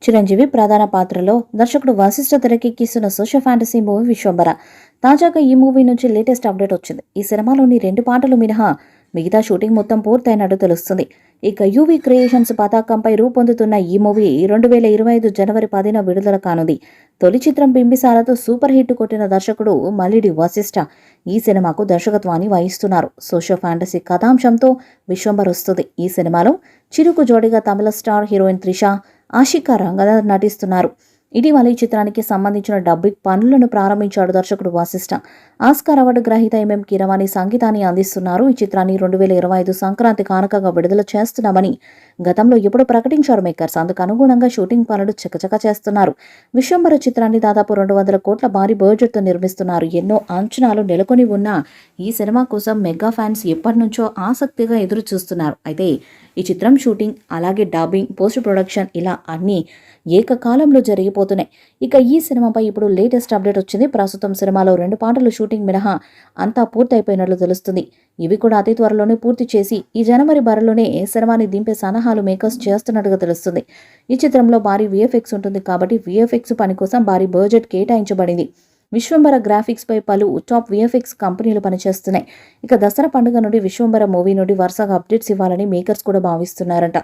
చిరంజీవి ప్రధాన పాత్రలో దర్శకుడు వశిష్ఠ తెరకెక్కిస్తున్న సోషల్ ఫ్యాంటసీ మూవీ విశ్వంబర. తాజాగా ఈ మూవీ నుంచి లేటెస్ట్ అప్డేట్ వచ్చింది. ఈ సినిమాలోని 2 పాటలు మినహా మిగతా షూటింగ్ మొత్తం పూర్తయినట్టు తెలుస్తుంది. ఇక యూవీ క్రియేషన్స్ పతాకంపై రూపొందుతున్న ఈ మూవీ 2025 జనవరి 10న విడుదల కానుంది. తొలి చిత్రం బింబిసారతో సూపర్ హిట్ కొట్టిన దర్శకుడు మల్లిడి వశిష్ఠ ఈ సినిమాకు దర్శకత్వాన్ని వహిస్తున్నారు. సోషల్ ఫ్యాంటసీ కథాంశంతో విశ్వంబర్ వస్తుంది. ఈ సినిమాలో చిరుకు జోడిగా తమిళ స్టార్ హీరోయిన్ త్రిష, ఆషికా రంగనాథ్ నటిస్తున్నారు. ఇటీవల ఈ చిత్రానికి సంబంధించిన డబ్బింగ్ పనులను ప్రారంభించాడు దర్శకుడు వశిష్ఠ. ఆస్కార్ అవార్డు గ్రహీత ఎంఎం కీరవాణి సంగీతాన్ని అందిస్తున్నారు. ఈ చిత్రాన్ని 2025 సంక్రాంతి కానుకగా విడుదల చేస్తున్నామని గతంలో ఎప్పుడు ప్రకటించారు మేకర్స్. అందుకు అనుగుణంగా షూటింగ్ పనులు చకచక చేస్తున్నారు. విశ్వంబర చిత్రాన్ని దాదాపు 200 కోట్ల భారీ బడ్జెట్తో నిర్మిస్తున్నారు. ఎన్నో అంచనాలు నెలకొని ఉన్న ఈ సినిమా కోసం మెగా ఫ్యాన్స్ ఎప్పటి నుంచో ఆసక్తిగా ఎదురు చూస్తున్నారు. అయితే ఈ చిత్రం షూటింగ్, అలాగే డబ్బింగ్, పోస్ట్ ప్రొడక్షన్ ఇలా అన్నీ ఏకకాలంలో జరిగిపోతున్నాయి. ఇక ఈ సినిమాపై ఇప్పుడు లేటెస్ట్ అప్డేట్ వచ్చింది. ప్రస్తుతం సినిమాలో 2 పాటలు షూటింగ్ మినహా అంతా పూర్తయిపోయినట్లు తెలుస్తుంది. ఇవి కూడా అతి త్వరలోనే పూర్తి చేసి ఈ జనవరి బరిలోనే సినిమాని దింపే సన్నాహాలు మేకర్స్ చేస్తున్నట్టుగా తెలుస్తుంది. ఈ చిత్రంలో భారీ విఎఫ్ఎక్స్ ఉంటుంది కాబట్టి విఎఫ్ఎక్స్ పని కోసం భారీ బడ్జెట్ కేటాయించబడింది. విశ్వంబర గ్రాఫిక్స్ పై పలు టాప్ విఎఫ్ఎక్స్ కంపెనీలు పనిచేస్తున్నాయి. ఇక దసరా పండుగ నుండి విశ్వంబర మూవీ నుండి వరుసగా అప్డేట్స్ ఇవ్వాలని మేకర్స్ కూడా భావిస్తున్నారంట.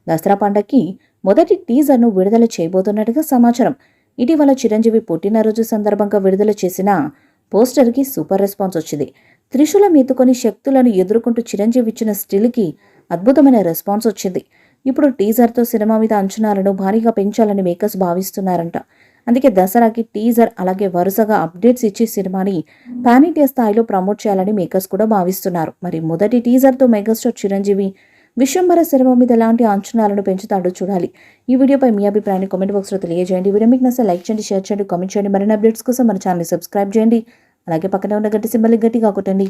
దసరా పండగకి మొదటి టీజర్ను విడుదల చేయబోతున్నట్టుగా సమాచారం. ఇటీవల చిరంజీవి పుట్టినరోజు సందర్భంగా విడుదల చేసిన పోస్టర్కి సూపర్ రెస్పాన్స్ వచ్చింది. త్రిశూలం ఎత్తుకొని శక్తులను ఎదుర్కొంటూ చిరంజీవి ఇచ్చిన స్టిల్కి అద్భుతమైన రెస్పాన్స్ వచ్చింది. ఇప్పుడు టీజర్తో సినిమా మీద అంచనాలను భారీగా పెంచాలని మేకర్స్ భావిస్తున్నారంట. అందుకే దసరాకి టీజర్, అలాగే వరుసగా అప్డేట్స్ ఇచ్చి సినిమాని పాన్ ఇండియా స్థాయిలో ప్రమోట్ చేయాలని మేకర్స్ కూడా భావిస్తున్నారు. మరి మొదటి టీజర్తో మెగాస్టార్ చిరంజీవి విశ్వంబర సినిమా మీద ఎలాంటి అంచనాలను పెంచుతాడో చూడాలి. ఈ వీడియోపై మీ అభిప్రాయాన్ని కామెంట్ బాక్స్లో తెలియజేయండి. వీడియో మీకు నచ్చితే లైక్ చేయండి, షేర్ చేయండి, కామెంట్ చేయండి. మరిన్ని అప్డేట్స్ కోసం మన ఛానల్ని సబ్స్క్రైబ్ చేయండి. అలాగే పక్కనే ఉన్న గట్టి సింబల్ని గట్టిగా కొట్టండి.